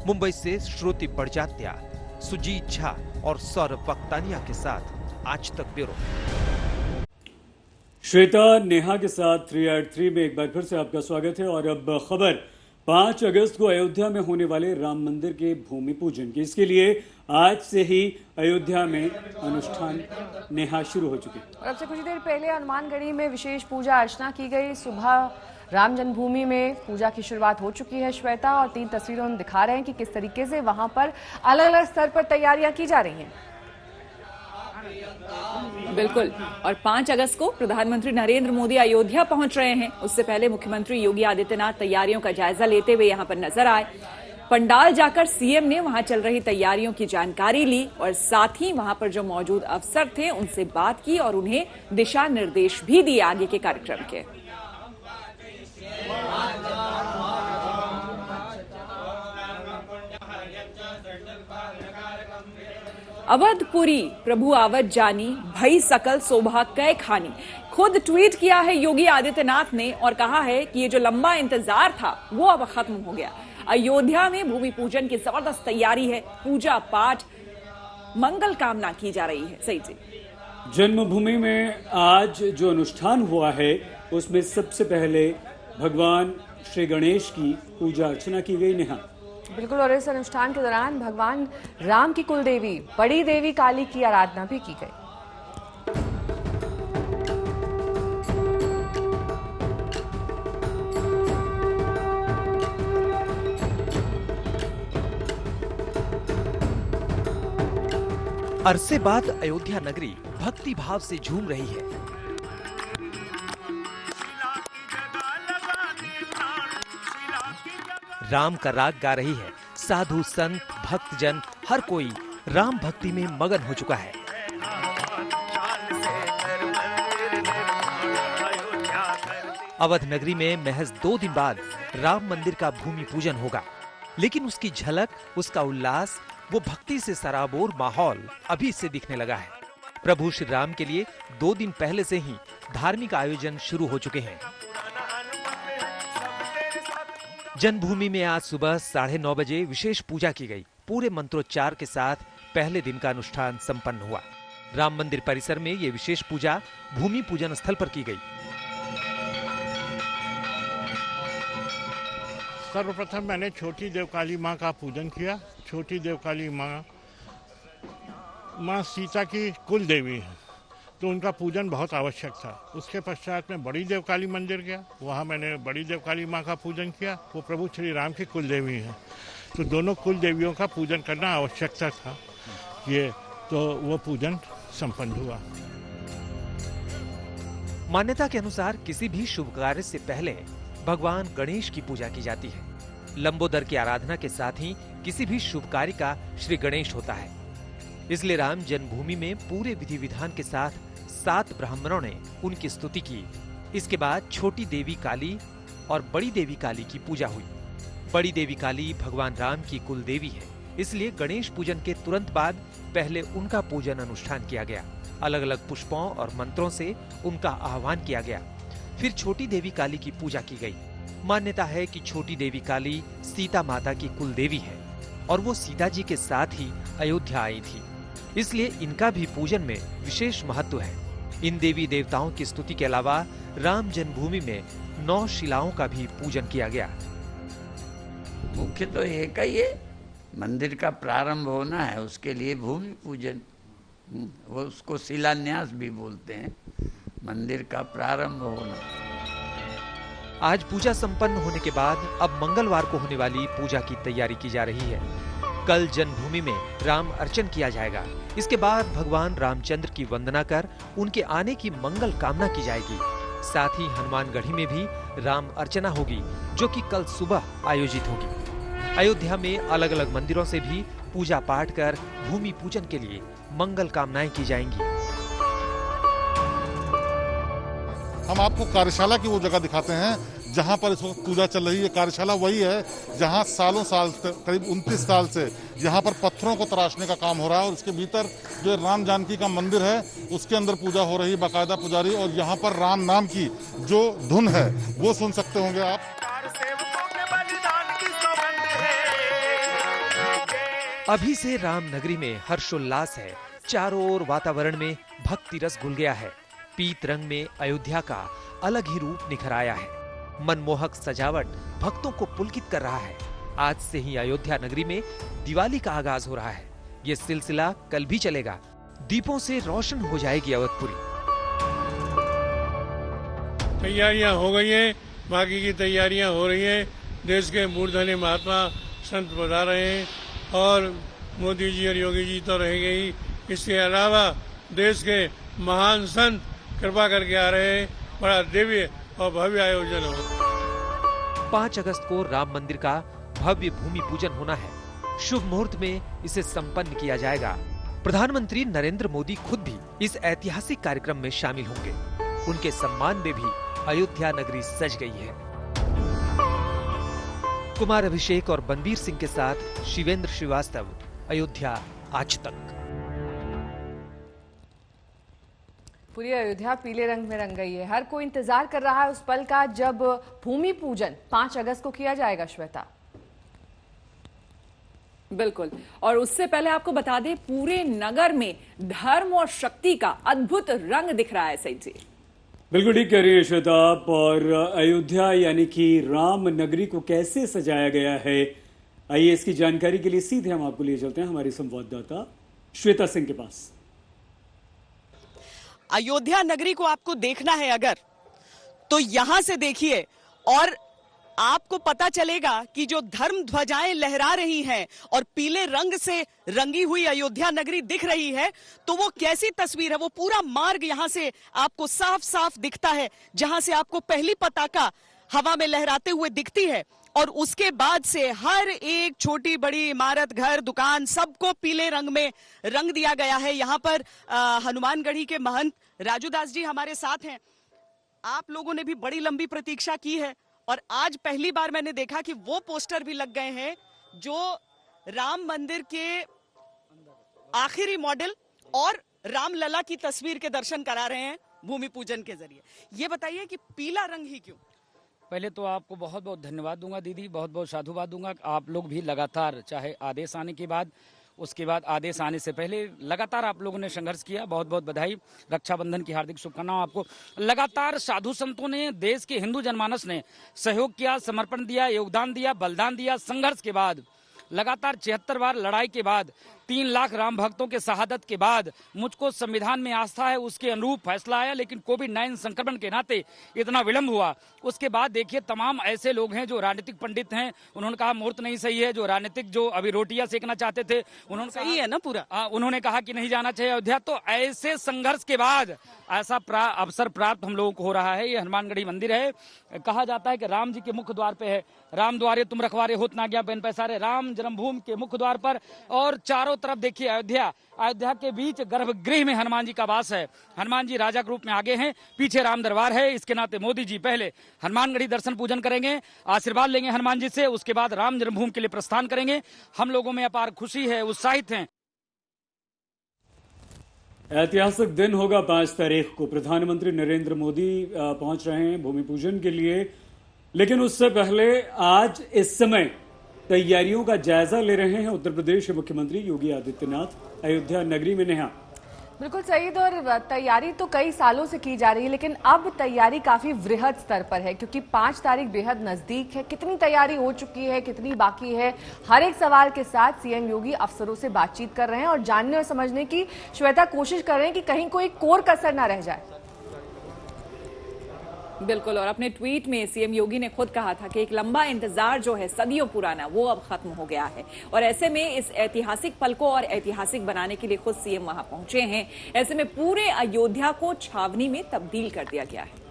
मुंबई से श्रुति बड़जात्या, सुजीत झा और सौरभ वक्तानिया के साथ आज तक ब्यूरो। श्वेता, नेहा के साथ 3 में एक बार फिर से आपका स्वागत है। और अब खबर 5 अगस्त को अयोध्या में होने वाले राम मंदिर के भूमि पूजन की। इसके लिए आज से ही अयोध्या में अनुष्ठान नेहा शुरू हो चुके हैं। और अब से कुछ देर पहले हनुमानगढ़ी में विशेष पूजा अर्चना की गई। सुबह राम जन्मभूमि में पूजा की शुरुआत हो चुकी है श्वेता, और 3 तस्वीरों में दिखा रहे हैं कि किस तरीके से वहां पर अलग अलग स्तर पर तैयारियां की जा रही हैं। बिल्कुल, और 5 अगस्त को प्रधानमंत्री नरेंद्र मोदी अयोध्या पहुंच रहे हैं। उससे पहले मुख्यमंत्री योगी आदित्यनाथ तैयारियों का जायजा लेते हुए यहां पर नजर आए। पंडाल जाकर सीएम ने वहां चल रही तैयारियों की जानकारी ली और साथ ही वहां पर जो मौजूद अफसर थे उनसे बात की और उन्हें दिशा निर्देश भी दिए आगे के कार्यक्रम के। अवधपुरी प्रभु आवत जानी, भई सकल शोभा कै खानी। खुद ट्वीट किया है योगी आदित्यनाथ ने और कहा है कि ये जो लंबा इंतजार था वो अब खत्म हो गया। अयोध्या में भूमि पूजन की जबरदस्त तैयारी है। पूजा पाठ, मंगल कामना की जा रही है। सही जी, जन्मभूमि में आज जो अनुष्ठान हुआ है उसमें सबसे पहले भगवान श्री गणेश की पूजा अर्चना की गई। नेहा, बिल्कुल, और इस अनुष्ठान के दौरान भगवान राम की कुल देवी बड़ी देवी काली की आराधना भी की गई। अरसे बाद अयोध्या नगरी भक्ति भाव से झूम रही है। राम का राग गा रही है। साधु संत भक्तजन हर कोई राम भक्ति में मगन हो चुका है। अवध नगरी में महज 2 दिन बाद राम मंदिर का भूमि पूजन होगा, लेकिन उसकी झलक, उसका उल्लास, वो भक्ति से सराबोर माहौल अभी से दिखने लगा है। प्रभु श्री राम के लिए 2 दिन पहले से ही धार्मिक आयोजन शुरू हो चुके हैं। जन्मभूमि में आज सुबह 9:30 बजे विशेष पूजा की गई। पूरे मंत्रोच्चार के साथ पहले दिन का अनुष्ठान संपन्न हुआ। राम मंदिर परिसर में ये विशेष पूजा भूमि पूजन स्थल पर की गई। सर्वप्रथम मैंने छोटी देवकाली माँ का पूजन किया। छोटी देवकाली माँ सीता की कुल देवी है, तो उनका पूजन बहुत आवश्यक था। उसके पश्चात मैं बड़ी देवकाली मंदिर गया, वहाँ मैंने बड़ी देवकाली माँ का पूजन किया। वो प्रभु श्री राम की कुल देवी हैं, तो दोनों कुल देवियों का पूजन करना आवश्यकता था। ये तो वो पूजन संपन्न हुआ। मान्यता के अनुसार किसी भी शुभ कार्य से पहले भगवान गणेश की पूजा की जाती है। लंबोदर की आराधना के साथ ही किसी भी शुभ कार्य का श्री गणेश होता है। इसलिए राम जन्मभूमि में पूरे विधि विधान के साथ 7 ब्राह्मणों ने उनकी स्तुति की। इसके बाद छोटी देवी काली और बड़ी देवी काली की पूजा हुई। बड़ी देवी काली भगवान राम की कुल देवी है, इसलिए गणेश पूजन के तुरंत बाद पहले उनका पूजन अनुष्ठान किया गया। अलग अलग पुष्पों और मंत्रों से उनका आह्वान किया गया। फिर छोटी देवी काली की पूजा की गई। मान्यता है कि छोटी देवी काली सीता माता की कुल देवी है और वो सीता जी के साथ ही अयोध्या आई थी, इसलिए इनका भी पूजन में विशेष महत्व है। इन देवी देवताओं की स्तुति के अलावा राम जन्मभूमि में 9 शिलाओं का भी पूजन किया गया। मुख्य तो एक ही है, मंदिर का प्रारंभ होना है, उसके लिए भूमि पूजन, वो उसको शिलान्यास भी बोलते हैं, मंदिर का प्रारंभ होना। आज पूजा संपन्न होने के बाद अब मंगलवार को होने वाली पूजा की तैयारी की जा रही है। कल जन्मभूमि में राम अर्चन किया जाएगा। इसके बाद भगवान रामचंद्र की वंदना कर उनके आने की मंगल कामना की जाएगी। साथ ही हनुमानगढ़ी में भी राम अर्चना होगी, जो कि कल सुबह आयोजित होगी। अयोध्या में अलग अलग मंदिरों से भी पूजा पाठ कर भूमि पूजन के लिए मंगल कामनाएं की जाएंगी। हम आपको कार्यशाला की वो जगह दिखाते हैं जहां पर इस वक्त पूजा चल रही है। कार्यशाला वही है जहां सालों साल, करीब 29 साल से यहाँ पर पत्थरों को तराशने का काम हो रहा है और उसके भीतर जो राम जानकी का मंदिर है उसके अंदर पूजा हो रही है, बाकायदा पुजारी, और यहाँ पर राम नाम की जो धुन है वो सुन सकते होंगे आप। अभी से राम नगरी में हर्षोल्लास है। चारों ओर वातावरण में भक्ति रस घुल गया है। पीत रंग में अयोध्या का अलग ही रूप निखर आया है। मनमोहक सजावट भक्तों को पुलकित कर रहा है। आज से ही अयोध्या नगरी में दिवाली का आगाज हो रहा है। ये सिलसिला कल भी चलेगा। दीपों से रोशन हो जाएगी अवधपुरी। तैयारियां हो गई हैं, बाकी की तैयारियां हो रही हैं। देश के मूर्धन्य महात्मा संत बता रहे हैं और मोदी जी और योगी जी तो रहेंगे ही। इसके अलावा देश के महान संत कृपा करके आ रहे हैं। बड़ा दिव्य और भव्य आयोजन हो। 5 अगस्त को राम मंदिर का भव्य भूमि पूजन होना है। शुभ मुहूर्त में इसे संपन्न किया जाएगा। प्रधानमंत्री नरेंद्र मोदी खुद भी इस ऐतिहासिक कार्यक्रम में शामिल होंगे। उनके सम्मान में भी अयोध्या नगरी सज गई है। कुमार अभिषेक और बनबीर सिंह के साथ शिवेंद्र श्रीवास्तव, अयोध्या आज तक। पूरी अयोध्या पीले रंग में रंग गई है। हर कोई इंतजार कर रहा है उस पल का जब भूमि पूजन 5 अगस्त को किया जाएगा। श्वेता, बिल्कुल। और उससे पहले आपको बता दें, पूरे नगर में धर्म और शक्ति का अद्भुत रंग दिख रहा है। सही जी, बिल्कुल ठीक कह रही है श्वेता आप। और अयोध्या यानी कि राम नगरी को कैसे सजाया गया है, आइए इसकी जानकारी के लिए सीधे हम आपको लिए चलते हैं हमारी संवाददाता श्वेता सिंह के पास। अयोध्या नगरी को आपको देखना है अगर, तो यहां से देखिए और आपको पता चलेगा कि जो धर्म ध्वजाएं लहरा रही हैं और पीले रंग से रंगी हुई अयोध्या नगरी दिख रही है, तो वो कैसी तस्वीर है। वो पूरा मार्ग यहां से आपको साफ साफ दिखता है, जहां से आपको पहली पताका हवा में लहराते हुए दिखती है और उसके बाद से हर एक छोटी बड़ी इमारत, घर, दुकान, सबको पीले रंग में रंग दिया गया है। यहाँ पर हनुमानगढ़ी के महंत राजू दास जी हमारे साथ हैं। आप लोगों ने भी बड़ी लंबी प्रतीक्षा की है और आज पहली बार मैंने देखा कि वो पोस्टर भी लग गए हैं जो राम मंदिर के आखिरी मॉडल और रामलला की तस्वीर के दर्शन करा रहे हैं भूमि पूजन के जरिए। ये बताइए कि पीला रंग ही क्यों? पहले तो आपको बहुत बहुत धन्यवाद दूंगा दीदी, बहुत बहुत साधुवाद दूंगा। आप लोग भी लगातार, चाहे आदेश आने के बाद, उसके बाद आदेश आने से पहले लगातार आप लोगों ने संघर्ष किया। बहुत बहुत बधाई, रक्षाबंधन की हार्दिक शुभकामनाएं आपको। लगातार साधु संतों ने, देश के हिंदू जनमानस ने सहयोग किया, समर्पण दिया, योगदान दिया, बलिदान दिया। संघर्ष के बाद लगातार 76 बार लड़ाई के बाद 3 लाख राम भक्तों के शहादत के बाद मुझको संविधान में आस्था है, उसके अनुरूप फैसला आया। लेकिन कोविड-19 संक्रमण के नाते इतना विलंब हुआ। उसके बाद देखिए तमाम ऐसे लोग हैं जो राजनीतिक पंडित हैं, उन्होंने कहा मुहूर्त नहीं सही है। जो राजनीतिक, जो अभी रोटियां सेकना चाहते थे, उन्होंने सही है ना पूरा, उन्होंने कहा कि नहीं जाना चाहिए अयोध्या। तो ऐसे संघर्ष के बाद ऐसा अवसर प्राप्त हम लोगों को हो रहा है। ये हनुमानगढ़ी मंदिर है। कहा जाता है कि राम जी के मुख्य द्वार पे है। राम द्वारे तुम रखवारे होत ना गया बेन पैसारे। राम जन्मभूमि के मुख्य द्वार पर और चारों तरफ देखिए अयोध्या के बीच गर्भगृह में हनुमान जी का वास है। हनुमान जी राजा के रूप में आगे हैं, पीछे राम दरबार है। इसके नाते मोदी जी पहले हनुमानगढ़ी दर्शन पूजन करेंगे, आशीर्वाद लेंगे हनुमान जी से, उसके बाद राम जन्मभूमि के लिए प्रस्थान करेंगे। हम लोगों में अपार खुशी है, उत्साहित हैं। ऐतिहासिक दिन होगा 5 तारीख को। प्रधानमंत्री नरेंद्र मोदी पहुंच रहे हैं भूमि पूजन के लिए। लेकिन उससे पहले आज इस समय तैयारियों का जायजा ले रहे हैं उत्तर प्रदेश के मुख्यमंत्री योगी आदित्यनाथ अयोध्या नगरी में। नेहा, बिल्कुल सही। तो और तैयारी तो कई सालों से की जा रही है, लेकिन अब तैयारी काफी वृहद स्तर पर है क्योंकि 5 तारीख बेहद नजदीक है। कितनी तैयारी हो चुकी है, कितनी बाकी है, हर एक सवाल के साथ सीएम योगी अफसरों से बातचीत कर रहे हैं और जानने और समझने की श्वेता कोशिश कर रहे हैं कि कहीं कोई कोर कसर ना रह जाए। बिल्कुल। और अपने ट्वीट में सीएम योगी ने खुद कहा था कि एक लंबा इंतजार जो है सदियों पुराना, वो अब खत्म हो गया है। और ऐसे में इस ऐतिहासिक पल को और ऐतिहासिक बनाने के लिए खुद सीएम वहां पहुंचे हैं। ऐसे में पूरे अयोध्या को छावनी में तब्दील कर दिया गया है।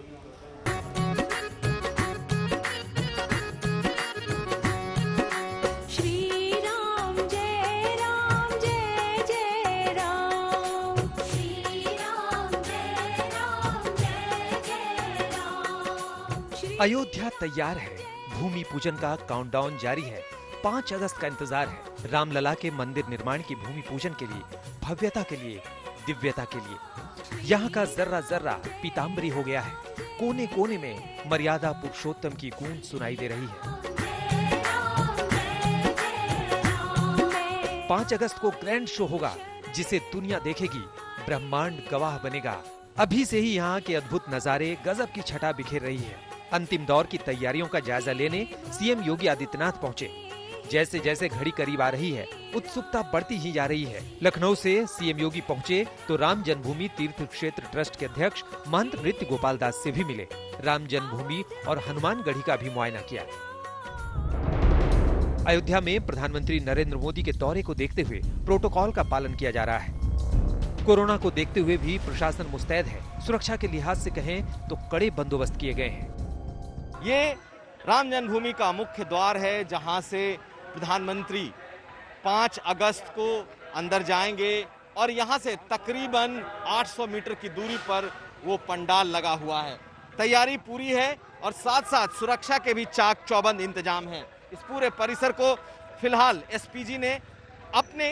अयोध्या तैयार है। भूमि पूजन का काउंटडाउन जारी है। 5 अगस्त का इंतजार है। रामलला के मंदिर निर्माण की भूमि पूजन के लिए, भव्यता के लिए, दिव्यता के लिए यहाँ का जर्रा जर्रा पीताम्बरी हो गया है। कोने कोने में मर्यादा पुरुषोत्तम की गूंज सुनाई दे रही है। 5 अगस्त को ग्रैंड शो होगा जिसे दुनिया देखेगी। ब्रह्मांड गवाह बनेगा। अभी से ही यहाँ के अद्भुत नजारे गजब की छटा बिखेर रही है। अंतिम दौर की तैयारियों का जायजा लेने सीएम योगी आदित्यनाथ पहुंचे। जैसे जैसे घड़ी करीब आ रही है, उत्सुकता बढ़ती ही जा रही है। लखनऊ से सीएम योगी पहुंचे तो राम जन्मभूमि तीर्थ क्षेत्र ट्रस्ट के अध्यक्ष महंत नृत्य गोपाल दास से भी मिले। राम जन्मभूमि और हनुमानगढ़ी का भी मुआयना किया। अयोध्या में प्रधानमंत्री नरेंद्र मोदी के दौरे को देखते हुए प्रोटोकॉल का पालन किया जा रहा है। कोरोना को देखते हुए भी प्रशासन मुस्तैद है। सुरक्षा के लिहाज से कहें तो कड़े बंदोबस्त किए गए हैं। ये राम जन्मभूमि का मुख्य द्वार है, जहां से प्रधानमंत्री 5 अगस्त को अंदर जाएंगे और यहां से तकरीबन 800 मीटर की दूरी पर वो पंडाल लगा हुआ है। तैयारी पूरी है और साथ साथ सुरक्षा के भी चाक चौबंद इंतजाम है। इस पूरे परिसर को फिलहाल एसपीजी ने अपने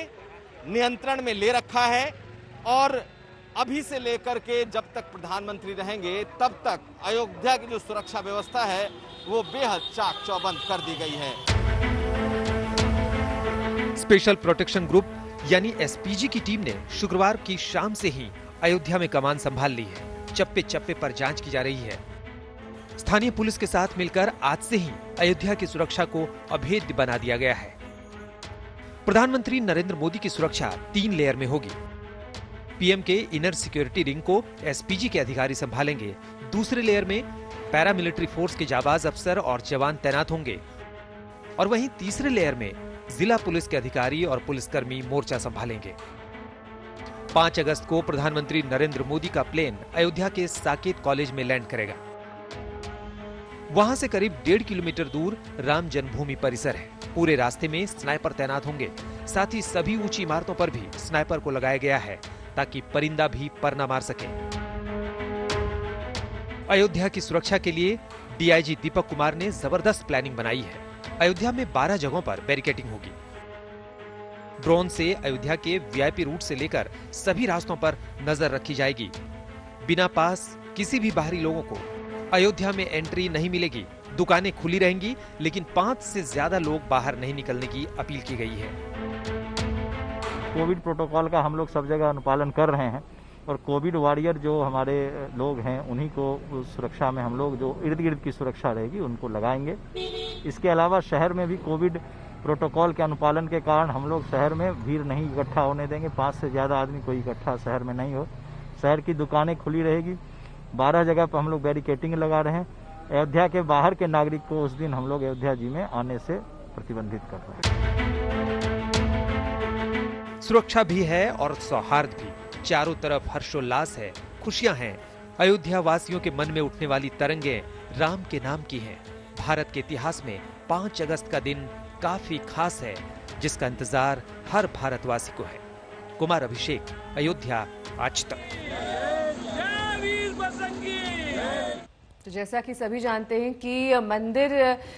नियंत्रण में ले रखा है और अभी से लेकर के जब तक प्रधानमंत्री रहेंगे तब तक अयोध्या की जो सुरक्षा व्यवस्था है वो बेहद चाक चौबंद कर दी गई है। स्पेशल प्रोटेक्शन ग्रुप यानी एसपीजी की टीम ने शुक्रवार की शाम से ही अयोध्या में कमान संभाल ली है। चप्पे चप्पे पर जांच की जा रही है। स्थानीय पुलिस के साथ मिलकर आज से ही अयोध्या की सुरक्षा को अभेद्य बना दिया गया है। प्रधानमंत्री नरेंद्र मोदी की सुरक्षा 3 लेयर में होगी। पीएम के इनर सिक्योरिटी रिंग को एसपीजी के अधिकारी संभालेंगे। दूसरे लेयर में पैरामिलिट्री फोर्स के जाबाज अफसर और जवान तैनात होंगे और वहीं तीसरे लेयर में जिला पुलिस के अधिकारी और पुलिसकर्मी मोर्चा संभालेंगे। 5 अगस्त को प्रधानमंत्री नरेंद्र मोदी का प्लेन अयोध्या के साकेत कॉलेज में लैंड करेगा। वहां से करीब 1.5 किलोमीटर दूर राम जन्मभूमि परिसर है। पूरे रास्ते में स्नाइपर तैनात होंगे। साथ ही सभी ऊंची इमारतों पर भी स्नाइपर को लगाया गया है ताकि परिंदा भी पर न मार सके। अयोध्या की सुरक्षा के लिए डीआईजी दीपक कुमार ने जबरदस्त प्लानिंग बनाई है। अयोध्या में 12 जगहों पर बैरिकेडिंग होगी। ड्रोन से अयोध्या के वीआईपी रूट से लेकर सभी रास्तों पर नजर रखी जाएगी। बिना पास किसी भी बाहरी लोगों को अयोध्या में एंट्री नहीं मिलेगी। दुकानें खुली रहेंगी, लेकिन 5 से ज्यादा लोग बाहर नहीं निकलने की अपील की गई है। कोविड प्रोटोकॉल का हम लोग सब जगह अनुपालन कर रहे हैं और कोविड वॉरियर जो हमारे लोग हैं उन्हीं को सुरक्षा में हम लोग जो इर्द गिर्द की सुरक्षा रहेगी उनको लगाएंगे। इसके अलावा शहर में भी कोविड प्रोटोकॉल के अनुपालन के कारण हम लोग शहर में भीड़ नहीं इकट्ठा होने देंगे। 5 से ज़्यादा आदमी कोई इकट्ठा शहर में नहीं हो। शहर की दुकानें खुली रहेगी। 12 जगह पर हम लोग बैरिकेडिंग लगा रहे हैं। अयोध्या के बाहर के नागरिक को उस दिन हम लोग अयोध्या जी में आने से प्रतिबंधित कर रहे हैं। सुरक्षा भी है और सौहार्द भी। चारों तरफ हर्षोल्लास है, खुशियां हैं। अयोध्या वासियों के मन में उठने वाली तरंगे राम के नाम की हैं। भारत के इतिहास में 5 अगस्त का दिन काफी खास है, जिसका इंतजार हर भारतवासी को है। कुमार अभिषेक, अयोध्या आज तक। तो जैसा कि सभी जानते हैं कि मंदिर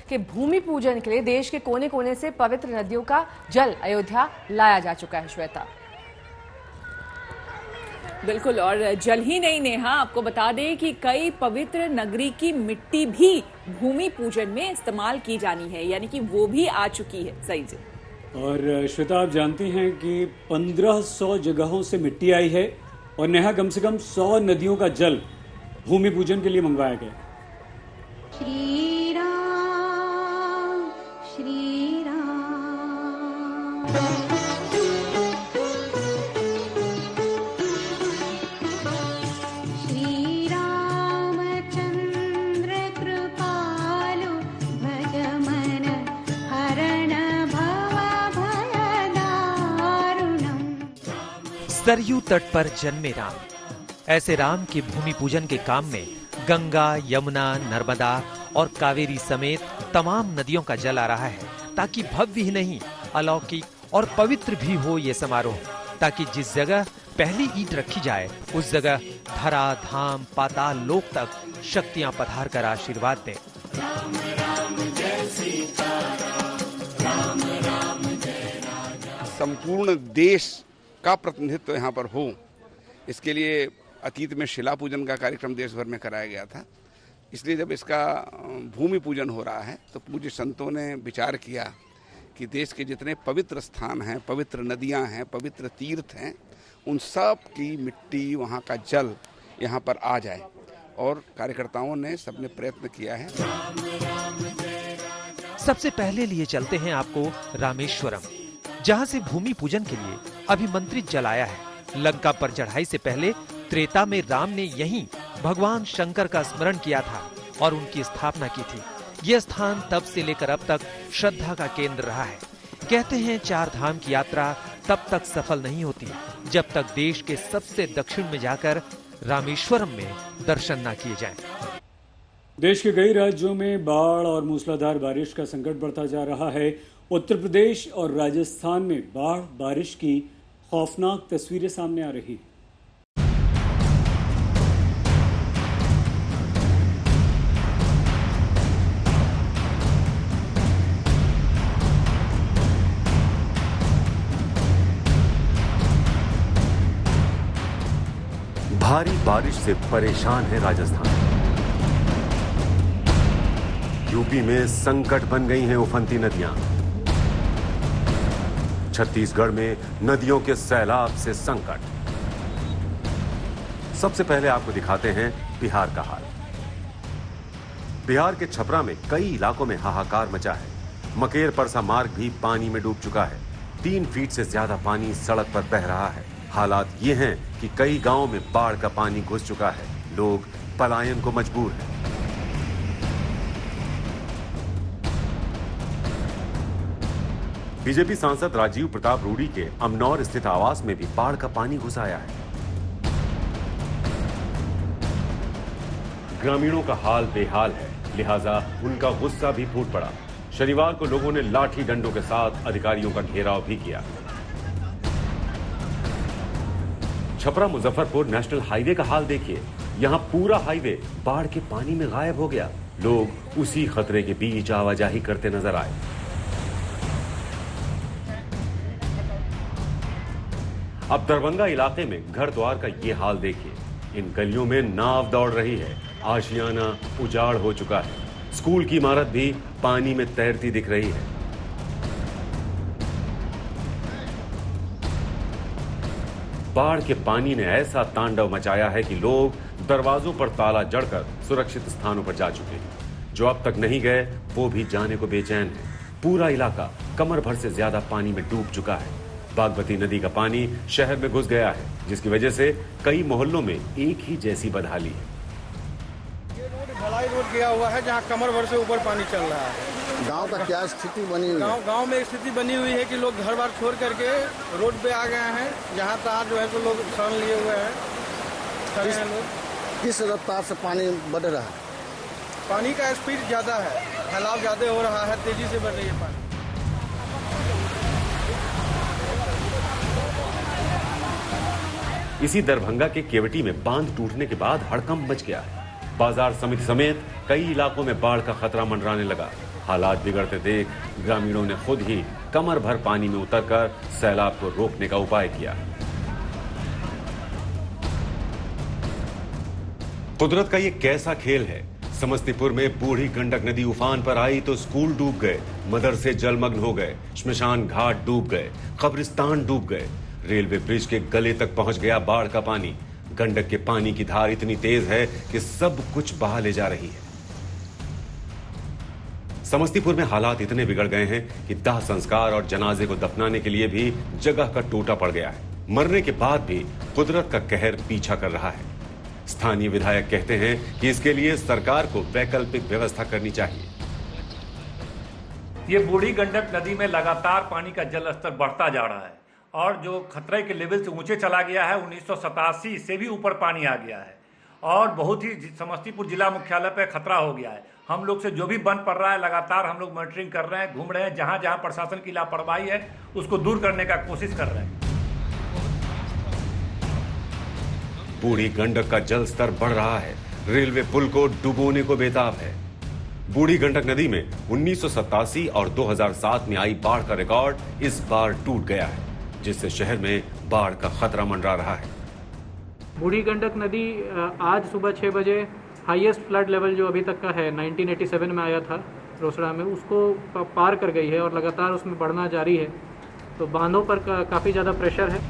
के भूमि पूजन के लिए देश के कोने कोने से पवित्र नदियों का जल अयोध्या लाया जा चुका है। श्वेता, बिल्कुल, और जल ही नहीं नेहा, आपको बता दें कि कई पवित्र नगरी की मिट्टी भी भूमि पूजन में इस्तेमाल की जानी है, यानी कि वो भी आ चुकी है। सही से। और श्वेता, आप जानती हैं कि 1500 जगहों से मिट्टी आई है और नेहा कम से कम 100 नदियों का जल भूमि पूजन के लिए मंगवाया गया। श्री राम श्री राम। श्री रामचंद्र कृपालु भज मन हरण भव भय दारुणम्। सरयू तट पर जन्मे राम। ऐसे राम के भूमि पूजन के काम में गंगा, यमुना, नर्मदा और कावेरी समेत तमाम नदियों का जल आ रहा है, ताकि भव्य ही नहीं अलौकिक और पवित्र भी हो ये समारोह, ताकि जिस जगह पहली ईंट रखी जाए उस जगह धरा, धाम, पाताल लोक तक शक्तियां पधार कर आशीर्वाद दें। राम राम जय सीताराम, राम राम जय राजा। संपूर्ण देश का प्रतिनिधित्व यहाँ पर हो, इसके लिए अतीत में शिला पूजन का कार्यक्रम देश भर में कराया गया था। इसलिए जब इसका भूमि पूजन हो रहा है तो पूज्य संतों ने विचार किया कि देश के जितने पवित्र स्थान हैं, पवित्र नदियां हैं, पवित्र तीर्थ हैं, उन सब की मिट्टी, वहाँ का जल यहाँ पर आ जाए, और कार्यकर्ताओं ने सबने प्रयत्न किया है। सबसे पहले लिए चलते हैं आपको रामेश्वरम, जहां से भूमि पूजन के लिए अभिमंत्रित जल आया है। लंका पर चढ़ाई से पहले त्रेता में राम ने यहीं भगवान शंकर का स्मरण किया था और उनकी स्थापना की थी। यह स्थान तब से लेकर अब तक श्रद्धा का केंद्र रहा है। कहते हैं 4 धाम की यात्रा तब तक सफल नहीं होती जब तक देश के सबसे दक्षिण में जाकर रामेश्वरम में दर्शन न किए जाएं। देश के कई राज्यों में बाढ़ और मूसलाधार बारिश का संकट बढ़ता जा रहा है। उत्तर प्रदेश और राजस्थान में बाढ़ बारिश की खौफनाक तस्वीरें सामने आ रही हैं। भारी बारिश से परेशान है राजस्थान। यूपी में संकट बन गई हैं उफनती नदियां। छत्तीसगढ़ में नदियों के सैलाब से संकट। सबसे पहले आपको दिखाते हैं बिहार का हाल। बिहार के छपरा में कई इलाकों में हाहाकार मचा है। मकेर परसा मार्ग भी पानी में डूब चुका है। 3 फीट से ज्यादा पानी सड़क पर बह रहा है। हालात ये हैं कि कई गांवों में बाढ़ का पानी घुस चुका है। लोग पलायन को मजबूर हैं। बीजेपी सांसद राजीव प्रताप रूडी के अमनौर स्थित आवास में भी बाढ़ का पानी घुस आया है। ग्रामीणों का हाल बेहाल है, लिहाजा उनका गुस्सा भी फूट पड़ा। शनिवार को लोगों ने लाठी डंडों के साथ अधिकारियों का घेराव भी किया। छपरा मुजफ्फरपुर नेशनल हाईवे का हाल देखिए। यहां पूरा हाईवे बाढ़ के पानी में गायब हो गया। लोग उसी खतरे के बीच आवाजाही करते नजर आए। अब दरभंगा इलाके में घर द्वार का ये हाल देखिए। इन गलियों में नाव दौड़ रही है। आशियाना उजाड़ हो चुका है। स्कूल की इमारत भी पानी में तैरती दिख रही है। बाढ़ के पानी ने ऐसा तांडव मचाया है कि लोग दरवाजों पर ताला जड़कर सुरक्षित स्थानों पर जा चुके हैं। जो अब तक नहीं गए वो भी जाने को बेचैन है। पूरा इलाका कमर भर से ज्यादा पानी में डूब चुका है। बागमती नदी का पानी शहर में घुस गया है, जिसकी वजह से कई मोहल्लों में एक ही जैसी बदहाली है। ढलाई रोड गया हुआ है जहाँ कमर भर से ऊपर पानी चल रहा है। गांव का क्या स्थिति बनी हुई है? गांव में स्थिति बनी हुई है कि लोग घर बार छोड़ करके रोड पे आ गए हैं। जहाँ तहाँ जो है तो लोग शरण लिए हुए हैं, खड़े हैं लोग। किस रफ्तार से पानी बढ़ रहा है? पानी का स्पीड ज्यादा है, फैलाव ज्यादा हो रहा है, तेजी से बढ़ रही है पानी। इसी दरभंगा के केवटी में बांध टूटने के बाद हड़कंप मच गया है। बाजार समिति समेत कई इलाकों में बाढ़ का खतरा मंडराने लगा। हालात बिगड़ते देख ग्रामीणों ने खुद ही कमर भर पानी में उतरकर सैलाब को रोकने का उपाय किया। कुदरत का ये कैसा खेल है। समस्तीपुर में बूढ़ी गंडक नदी उफान पर आई तो स्कूल डूब गए, मदरसे जलमग्न हो गए, श्मशान घाट डूब गए, कब्रिस्तान डूब गए। रेलवे ब्रिज के गले तक पहुंच गया बाढ़ का पानी। गंडक के पानी की धार इतनी तेज है कि सब कुछ बहा ले जा रही है। समस्तीपुर में हालात इतने बिगड़ गए हैं कि दाह संस्कार और जनाजे को दफनाने के लिए भी जगह का टोटा पड़ गया है। मरने के बाद भी कुदरत का कहर पीछा कर रहा है। स्थानीय विधायक कहते हैं कि इसके लिए सरकार को वैकल्पिक व्यवस्था करनी चाहिए। ये बूढ़ी गंडक नदी में लगातार पानी का जल स्तर बढ़ता जा रहा है और जो खतरे के लेवल से ऊंचे चला गया है। 1987 से भी ऊपर पानी आ गया है और बहुत ही समस्तीपुर जिला मुख्यालय पे खतरा हो गया है। हम लोग से जो भी बंद पड़ रहा है लगातार हम लोग मॉनिटरिंग कर रहे हैं, घूम रहे हैं। जहां जहां प्रशासन की लापरवाही है उसको दूर करने का कोशिश कर रहे हैं। बूढ़ी गंडक का जल स्तर बढ़ रहा है। रेलवे पुल को डुबोने को बेताब है। बूढ़ी गंडक नदी में 1987 और 2007 में आई बाढ़ का रिकॉर्ड इस बार टूट गया है, जिससे शहर में बाढ़ का खतरा मंडरा रहा है। बूढ़ी गंडक नदी आज सुबह 6 बजे हाईएस्ट फ्लड लेवल जो अभी तक का है 1987 में आया था रोसड़ा में, उसको पार कर गई है और लगातार उसमें बढ़ना जारी है। तो बांधों पर काफ़ी ज़्यादा प्रेशर है।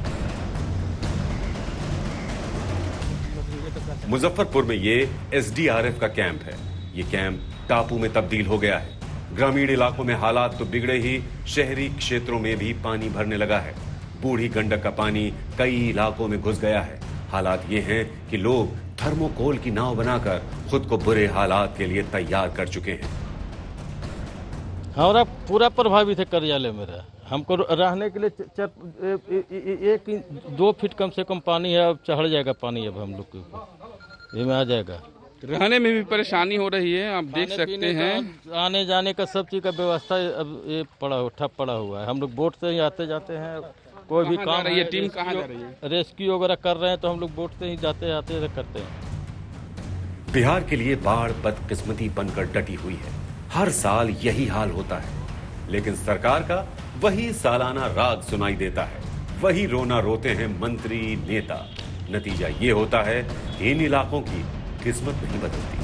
मुजफ्फरपुर में ये एसडीआरएफ का कैंप है। ये कैंप टापू में तब्दील हो गया है। ग्रामीण इलाकों में हालात तो बिगड़े ही, शहरी क्षेत्रों में भी पानी भरने लगा है। बूढ़ी गंडक का पानी कई इलाकों में घुस गया है। हालात ये हैं कि लोग थर्मोकोल की नाव बनाकर खुद को बुरे हालात के लिए तैयार कर चुके हैं। हमारा पूरा प्रभावित है कार्यालय मेरा। हमको रहने के लिए 1-2 फीट कम से कम पानी है। अब चढ़ जाएगा पानी, अब हम लोग के ऊपर ये में आ जाएगा। रहने में भी परेशानी हो रही है, आप देख सकते हैं। आने जाने का सब चीज का व्यवस्था अब ये ठप पड़ा हुआ है। हम लोग बोट से ही आते जाते हैं। कोई भी काम है, टीम कहाँ जा रही है? रेस्क्यू वगैरह कर रहे हैं तो हम लोग बोट से ही जाते आते करते हैं। बिहार के लिए बाढ़ बदकिस्मती बनकर डटी हुई है। हर साल यही हाल होता है, लेकिन सरकार का वही सालाना राग सुनाई देता है। वही रोना रोते हैं मंत्री नेता। नतीजा ये होता है कि इन इलाकों की किस्मत नहीं बदलती।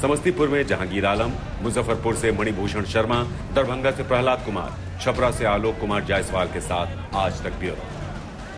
समस्तीपुर में जहांगीर आलम, मुजफ्फरपुर से मणिभूषण शर्मा, दरभंगा से प्रहलाद कुमार, छपरा से आलोक कुमार जायसवाल के साथ आज तक ब्यूरो।